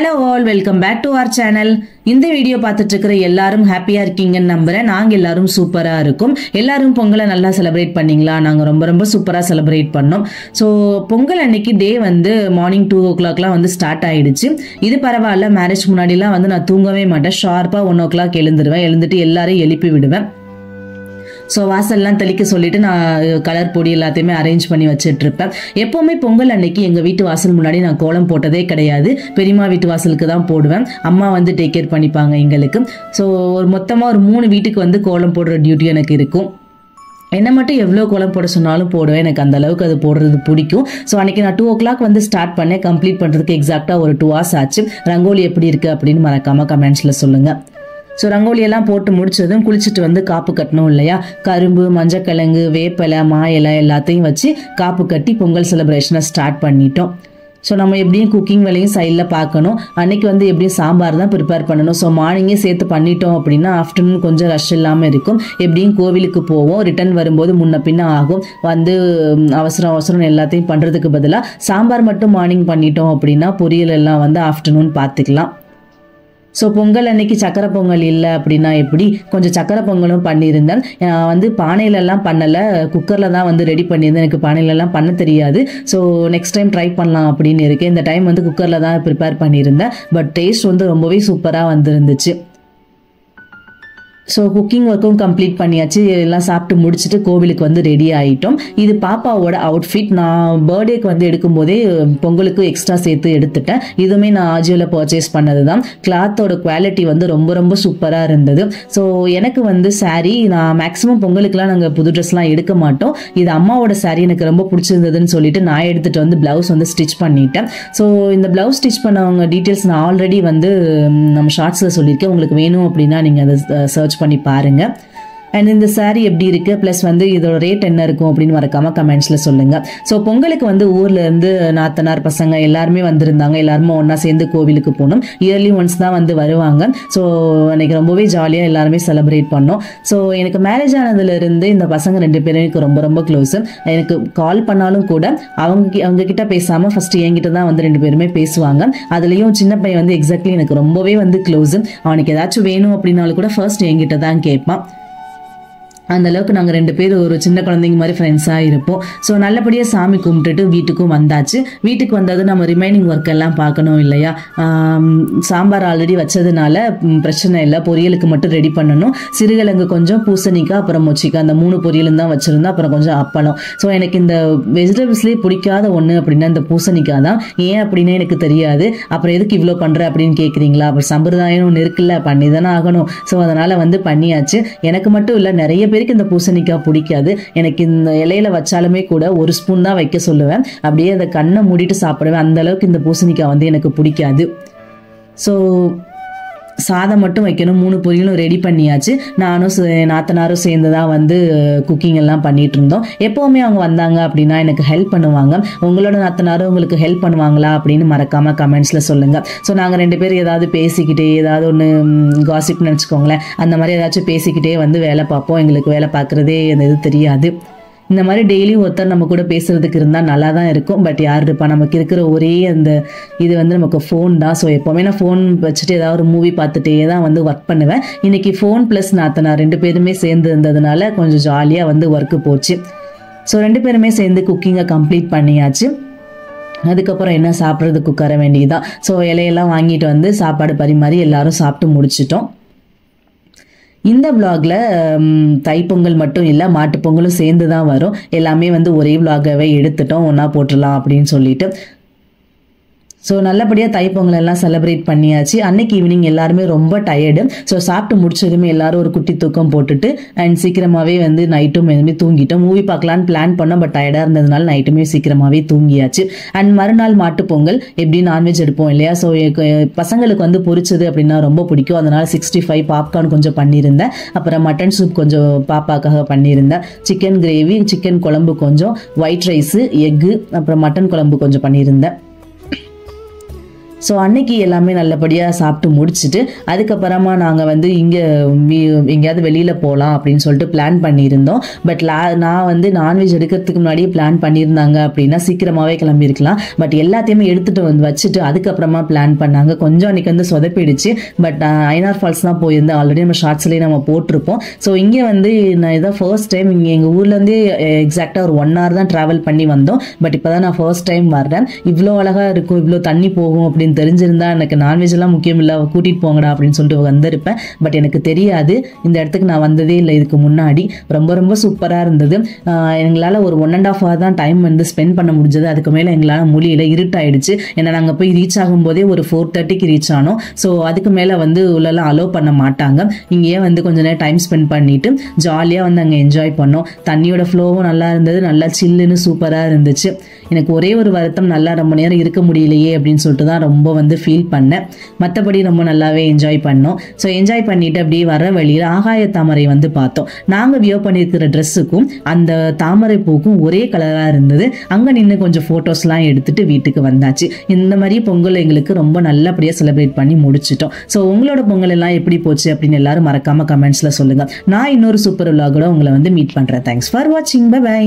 Hello all, welcome back to our channel. இந்த video பார்த்துட்டு இருக்கிற எல்லாரும் ஹாப்பியா இருக்கீங்கன்னு நம்புறேன். நாங்க எல்லாரும் சூப்பரா இருக்கும். எல்லாரும் பொங்கலை நல்லா செலிப்ரேட் பண்ணீங்களா? நாங்க ரொம்ப ரொம்ப சூப்பரா செலிப்ரேட் பண்ணோம். ஸோ பொங்கல் அன்னைக்கு டே வந்து மார்னிங் 2 o'clock வந்து ஸ்டார்ட் ஆயிடுச்சு. இது பரவாயில்ல, மேரேஜ் முன்னாடிலாம் வந்து நான் தூங்கவே மாட்டேன். ஷார்ப்பா 1 o'clock எழுந்துருவேன். எழுந்துட்டு எல்லாரையும் எழுப்பி விடுவேன். ஸோ வாசல்லாம் தெளிக்க சொல்லிட்டு நான் கலர் பொடி எல்லாத்தையுமே அரேஞ்ச் பண்ணி வச்சுட்டு இருப்பேன். எப்போவுமே பொங்கல் அன்னைக்கு எங்கள் வீட்டு வாசல் முன்னாடி நான் கோலம் போட்டதே கிடையாது. பெரியம்மா வீட்டு வாசலுக்கு தான் போடுவேன். அம்மா வந்து டேக் கேர் பண்ணிப்பாங்க எங்களுக்கு. ஸோ மொத்தமாக ஒரு 3 வீட்டுக்கு வந்து கோலம் போடுற டியூட்டி எனக்கு இருக்கும். என்ன மட்டும் எவ்வளோ கோலம் போட சொன்னாலும் போடுவேன். எனக்கு அந்த அளவுக்கு அது போடுறது பிடிக்கும். ஸோ அன்னைக்கு நான் 2 o'clock வந்து ஸ்டார்ட் பண்ணேன். கம்ப்ளீட் பண்ணுறதுக்கு எக்ஸாக்டாக ஒரு 2 hours ஆச்சு. ரங்கோலி எப்படி இருக்குது அப்படின்னு மறக்காம கமெண்ட்ஸில் சொல்லுங்கள். ஸோ ரங்கோலியெல்லாம் போட்டு முடிச்சதும் குளிச்சுட்டு வந்து காப்பு கட்டணும் இல்லையா? கரும்பு, மஞ்சக்கிழங்கு, வேப்பலை, மாயிலை எல்லாத்தையும் வச்சு காப்பு கட்டி பொங்கல் செலிப்ரேஷனை ஸ்டார்ட் பண்ணிட்டோம். ஸோ நம்ம எப்படியும் குக்கிங் வேலையும் சைடில் பார்க்கணும். அன்னைக்கு வந்து எப்படியும் சாம்பார் தான் ப்ரிப்பேர் பண்ணணும். ஸோ மார்னிங்கே சேர்த்து பண்ணிட்டோம் அப்படின்னா ஆஃப்டர்நூன் கொஞ்சம் ரஷ் இல்லாமல் இருக்கும். எப்படியும் கோவிலுக்கு போவோம். ரிட்டர்ன் வரும்போது முன்ன பின்ன ஆகும். வந்து அவசரம் எல்லாத்தையும் பண்ணுறதுக்கு பதிலாக சாம்பார் மட்டும் மார்னிங் பண்ணிட்டோம் அப்படின்னா பொரியல் எல்லாம் வந்து ஆஃப்டர்நூன் பார்த்துக்கலாம். ஸோ பொங்கல் அன்னைக்கு சக்கரை பொங்கல் இல்லை அப்படின்னா எப்படி, கொஞ்சம் சக்கரை பொங்கலும் பண்ணியிருந்தேன். வந்து பானையிலலாம் பண்ணலை, குக்கரில் தான் வந்து ரெடி பண்ணியிருந்தேன். எனக்கு பானையிலலாம் பண்ண தெரியாது. ஸோ நெக்ஸ்ட் டைம் ட்ரை பண்ணலாம் அப்படின்னு இருக்கேன். இந்த டைம் வந்து குக்கரில் தான் ப்ரிப்பேர் பண்ணியிருந்தேன். பட் டேஸ்ட் வந்து ரொம்பவே சூப்பராக வந்துருந்துச்சு. ஸோ குக்கிங் ஒர்க்கும் கம்ப்ளீட் பண்ணியாச்சு. எல்லாம் சாப்பிட்டு முடிச்சுட்டு கோவிலுக்கு வந்து ரெடி ஆகிட்டோம். இது பாப்பாவோட அவுட்ஃபிட். நான் பர்த்டேக்கு வந்து எடுக்கும்போதே பொங்கலுக்கு எக்ஸ்ட்ரா சேர்த்து எடுத்துட்டேன். இதுவுமே நான் ஆஜியோவில் பர்ச்சேஸ் பண்ணது தான். கிளாத்தோட குவாலிட்டி வந்து ரொம்ப ரொம்ப சூப்பராக இருந்தது. ஸோ எனக்கு வந்து சாரீ, நான் மேக்ஸிமம் பொங்கலுக்குலாம் நாங்கள் புது ட்ரெஸ்லாம் எடுக்க மாட்டோம். இது அம்மாவோட சாரீ எனக்கு ரொம்ப பிடிச்சிருந்ததுன்னு சொல்லிட்டு நான் எடுத்துகிட்டு வந்து ப்ளவுஸ் வந்து ஸ்டிச் பண்ணிட்டேன். ஸோ இந்த ப்ளவுஸ் ஸ்டிச் பண்ணவங்க டீட்டெயில்ஸ் நான் ஆல்ரெடி வந்து நம்ம ஷார்ட்ஸில் சொல்லியிருக்கேன். உங்களுக்கு வேணும் அப்படின்னா நீங்கள் அதை சர்ச் பண்ணி பாருங்க. அண்ட் இந்த சாரீ எப்படி இருக்கு, பிளஸ் வந்து இதோட ரேட் என்ன இருக்கும் அப்படின்னு மறக்காம கமெண்ட்ஸ்ல சொல்லுங்க. ஸோ பொங்கலுக்கு வந்து ஊர்ல இருந்து நாத்தனார் பசங்க எல்லாருமே வந்திருந்தாங்க. எல்லாருமே ஒன்னா சேர்ந்து கோவிலுக்கு போனோம். இயர்லி ஒன்ஸ் தான் வந்து வருவாங்க. ஸோ அன்னைக்கு ரொம்பவே ஜாலியா எல்லாருமே செலிப்ரேட் பண்ணோம். ஸோ எனக்கு மேரேஜ் ஆனதுல இருந்து இந்த பசங்க 2 பேரும் எனக்கு ரொம்ப ரொம்ப க்ளோஸ். எனக்கு கால் பண்ணாலும் கூட அவங்க கிட்ட பேசாம ஃபர்ஸ்ட் என்கிட்ட தான் வந்து 2 பேருமே பேசுவாங்க. அதுலயும் சின்ன பையன் வந்து எக்ஸாக்ட்லி எனக்கு ரொம்பவே வந்து க்ளோஸ். அவனுக்கு ஏதாச்சும் வேணும் அப்படின்னாலும் கூட ஃபர்ஸ்ட் என்கிட்ட தான் கேட்பான். அந்த அளவுக்கு நாங்கள் 2 பேரும் ஒரு சின்ன குழந்தைங்க மாதிரி ஃப்ரெண்ட்ஸாக இருப்போம். ஸோ நல்லபடியாக சாமி கும்பிட்டுட்டு வீட்டுக்கும் வந்தாச்சு. வீட்டுக்கு வந்தது நம்ம ரிமைனிங் ஒர்க் எல்லாம் பார்க்கணும் இல்லையா? சாம்பார் ஆல்ரெடி வச்சதுனால பிரச்சனை இல்லை. பொரியலுக்கு மட்டும் ரெடி பண்ணணும். சிறுகிழங்கு கொஞ்சம், பூசணிக்காய், அப்புறம் மொச்சிக்காய், அந்த 3 பொரியலும் தான் வச்சுருந்தோம். அப்புறம் கொஞ்சம் அப்பளம். ஸோ எனக்கு இந்த வெஜிடபிள்ஸ்லேயே பிடிக்காத ஒன்று அப்படின்னா இந்த பூசணிக்காய் தான். ஏன் அப்படின்னு எனக்கு தெரியாது. அப்புறம் எதுக்கு இவ்வளோ பண்ணுற அப்படின்னு கேட்குறீங்களா? அப்புறம் சம்பிரதாயம் ஒன்று இருக்குல்ல, பண்ணி தானே ஆகணும். ஸோ அதனால் வந்து பண்ணியாச்சு. எனக்கு மட்டும் இல்லை, நிறைய பேருக்கு இந்த பூசணிக்காய் பிடிக்காது. எனக்கு இந்த இலையில வச்சாலுமே கூட 1 ஸ்பூன் தான் வைக்க சொல்லுவேன். அப்படியே அதை கண்ணை மூடிட்டு சாப்பிடுவேன். அந்த அளவுக்கு இந்த பூசணிக்காய் வந்து எனக்கு பிடிக்காது. ஸோ சாதம் மட்டும் வைக்கணும். 3 பொரியலும் ரெடி பண்ணியாச்சு. நானும் நாத்தனாரும் சேர்ந்து தான் வந்து குக்கிங் எல்லாம் பண்ணிட்டு இருந்தோம். எப்போவுமே அவங்க வந்தாங்க அப்படின்னா எனக்கு ஹெல்ப் பண்ணுவாங்க. உங்களோட நாத்தனாரும் உங்களுக்கு ஹெல்ப் பண்ணுவாங்களா அப்படின்னு மறக்காம கமெண்ட்ஸ்ல சொல்லுங்க. ஸோ நாங்கள் 2 பேரும் ஏதாவது பேசிக்கிட்டே, ஏதாவது ஒன்று காசிப் நினச்சிக்கோங்களேன், அந்த மாதிரி ஏதாச்சும் பேசிக்கிட்டே வந்து வேலை பார்ப்போம். எங்களுக்கு வேலை பார்க்குறதே அந்த இது தெரியாது. இந்த மாதிரி டெய்லி ஒருத்தர் நம்ம கூட பேசுறதுக்கு இருந்தால் நல்லா தான் இருக்கும். பட் யார் இருப்பா? நமக்கு இருக்கிற ஒரே அந்த இது வந்து நமக்கு ஃபோன் தான். ஸோ எப்போவுமே நான் ஃபோன் வச்சுட்டு ஏதாவது ஒரு மூவி பார்த்துட்டே தான் வந்து ஒர்க் பண்ணுவேன். இன்னைக்கு ஃபோன் ப்ளஸ் நாத்தனார் 2 பேருமே சேர்ந்து இருந்ததுனால கொஞ்சம் ஜாலியாக வந்து ஒர்க்கு போச்சு. ஸோ 2 பேருமே சேர்ந்து குக்கிங்கை கம்ப்ளீட் பண்ணியாச்சு. அதுக்கப்புறம் என்ன, சாப்பிட்றதுக்கு உட்கார வேண்டியதுதான். ஸோ இலையெல்லாம் வாங்கிட்டு வந்து சாப்பாடு பரிமாறி எல்லாரும் சாப்பிட்டு முடிச்சிட்டோம். இந்த விளாக்ல தைப்பொங்கல் மட்டும் இல்லை, மாட்டுப்பொங்கலும் சேர்ந்து தான் வரும். எல்லாமே வந்து ஒரே விளாகவே எடுத்துட்டோம், ஒன்றா போட்டுடலாம் அப்படின்னு சொல்லிட்டு. ஸோ நல்லபடியாக தைப்பொங்கல் எல்லாம் செலிப்ரேட் பண்ணியாச்சு. அன்னைக்கு ஈவினிங் எல்லாருமே ரொம்ப டயர்டு. ஸோ சாப்பிட்டு முடிச்சதுமே எல்லாரும் ஒரு குட்டி தூக்கம் போட்டுட்டு அண்ட் சீக்கிரமாகவே வந்து நைட்டும் எதுவுமே தூங்கிட்டோம். மூவி பார்க்கலான்னு பிளான் பண்ணோம். பட் டயர்டாக இருந்ததுனால நைட்டுமே சீக்கிரமாகவே தூங்கியாச்சு. அண்ட் மறுநாள் மாட்டுப்பொங்கல் எப்படி நான்வெஜ் எடுப்போம் இல்லையா? ஸோ பசங்களுக்கு வந்து பொரிச்சது அப்படின்னா ரொம்ப பிடிக்கும். அதனால 65 பாப்கார்ன் கொஞ்சம் பண்ணியிருந்தேன். அப்புறம் மட்டன் சூப் கொஞ்சம் பாப்பாக்காக பண்ணியிருந்தேன். சிக்கன் கிரேவி, சிக்கன் குழம்பு கொஞ்சம், ஒயிட் ரைஸு, எக்கு, அப்புறம் மட்டன் குழம்பு கொஞ்சம் பண்ணியிருந்தேன். ஸோ அன்னைக்கு எல்லாமே நல்லபடியாக சாப்பிட்டு முடிச்சுட்டு அதுக்கப்புறமா நாங்கள் வந்து இங்கே எங்கேயாவது வெளியில் போகலாம் அப்படின்னு சொல்லிட்டு பிளான் பண்ணியிருந்தோம். பட் நான் வந்து நான்வெஜ் எடுக்கிறதுக்கு முன்னாடியே பிளான் பண்ணியிருந்தாங்க அப்படின்னா சீக்கிரமாகவே கிளம்பியிருக்கலாம். பட் எல்லாத்தையுமே எடுத்துகிட்டு வந்து வச்சுட்டு அதுக்கப்புறமா பிளான் பண்ணாங்க. கொஞ்சம் அன்றைக்கி வந்து சொதப்பிடுச்சு. பட் ஐநார் ஃபால்ஸ் தான் போயிருந்தேன். ஆல்ரெடி நம்ம ஷார்ட்ஸ்லேயே நம்ம போட்டிருப்போம். ஸோ இங்கே வந்து நான் இதான் ஃபர்ஸ்ட் டைம் இங்கே எங்கள் ஊர்லேருந்தே எக்ஸாக்டாக ஒரு 1 hour தான் ட்ராவல் பண்ணி வந்தோம். பட் இப்போ தான் நான் ஃபர்ஸ்ட் டைம் வர்றேன். இவ்வளோ அழகாக இருக்கும், இவ்வளோ தண்ணி போகும் அப்படின்னு தெரிஞ்சிருந்தா எனக்கு நான்வெஜ் எல்லாம் முக்கியம் இல்லை, கூட்டிகிட்டு போங்கடா அப்படின்னு சொல்லிட்டு வந்திருப்பேன். பட் எனக்கு தெரியாது, இந்த இடத்துக்கு நான் வந்ததே இல்லை இதுக்கு முன்னாடி. ரொம்ப ரொம்ப சூப்பராக இருந்தது. எங்களால் ஒரு 1.5 hour தான் டைம் வந்து ஸ்பெண்ட் பண்ண முடிஞ்சது. அதுக்கு மேலே எங்களால் முடியல, இருட்டாயிடுச்சு. ஏன்னா நாங்கள் போய் ரீச் ஆகும்போதே ஒரு 4:30க்கு ரீச் ஆனோம். ஸோ அதுக்கு மேலே வந்து உள்ளெல்லாம் அலோவ் பண்ண மாட்டாங்க. இங்கேயே வந்து கொஞ்ச நேரம் டைம் ஸ்பெண்ட் பண்ணிட்டு ஜாலியாக வந்து அங்கே என்ஜாய் பண்ணோம். தண்ணியோட ஃப்ளோவும் நல்லா இருந்தது, நல்லா சில்லுன்னு சூப்பராக இருந்துச்சு. எனக்கு ஒரே ஒரு வருத்தம், நல்லா ரொம்ப நேரம் இருக்க முடியலையே அப்படின்னு சொல்லிட்டு தான் ரொம்ப வந்து ஃபீல் பண்ணேன். மற்றபடி ரொம்ப நல்லாவே என்ஜாய் பண்ணோம். ஸோ என்ஜாய் பண்ணிட்டு அப்படியே வர வழியில் ஆகாய தாமரை வந்து பார்த்தோம். நாங்கள் வியர் பண்ணியிருக்கிற ட்ரெஸ்ஸுக்கும் அந்த தாமரை பூக்கும் ஒரே கலராக இருந்தது. அங்கே நின்று கொஞ்சம் ஃபோட்டோஸ்லாம் எடுத்துட்டு வீட்டுக்கு வந்தாச்சு. இந்த மாதிரி பொங்கல் எங்களுக்கு ரொம்ப நல்லபடியாக செலிப்ரேட் பண்ணி முடிச்சிட்டோம். ஸோ உங்களோட பொங்கல் எல்லாம் எப்படி போச்சு அப்படின்னு எல்லாரும் மறக்காம கமெண்ட்ஸில் சொல்லுங்கள். நான் இன்னொரு சூப்பர் விலாகோட உங்களை வந்து மீட் பண்ணுறேன். தேங்க்ஸ் ஃபார் வாட்சிங். Bye by.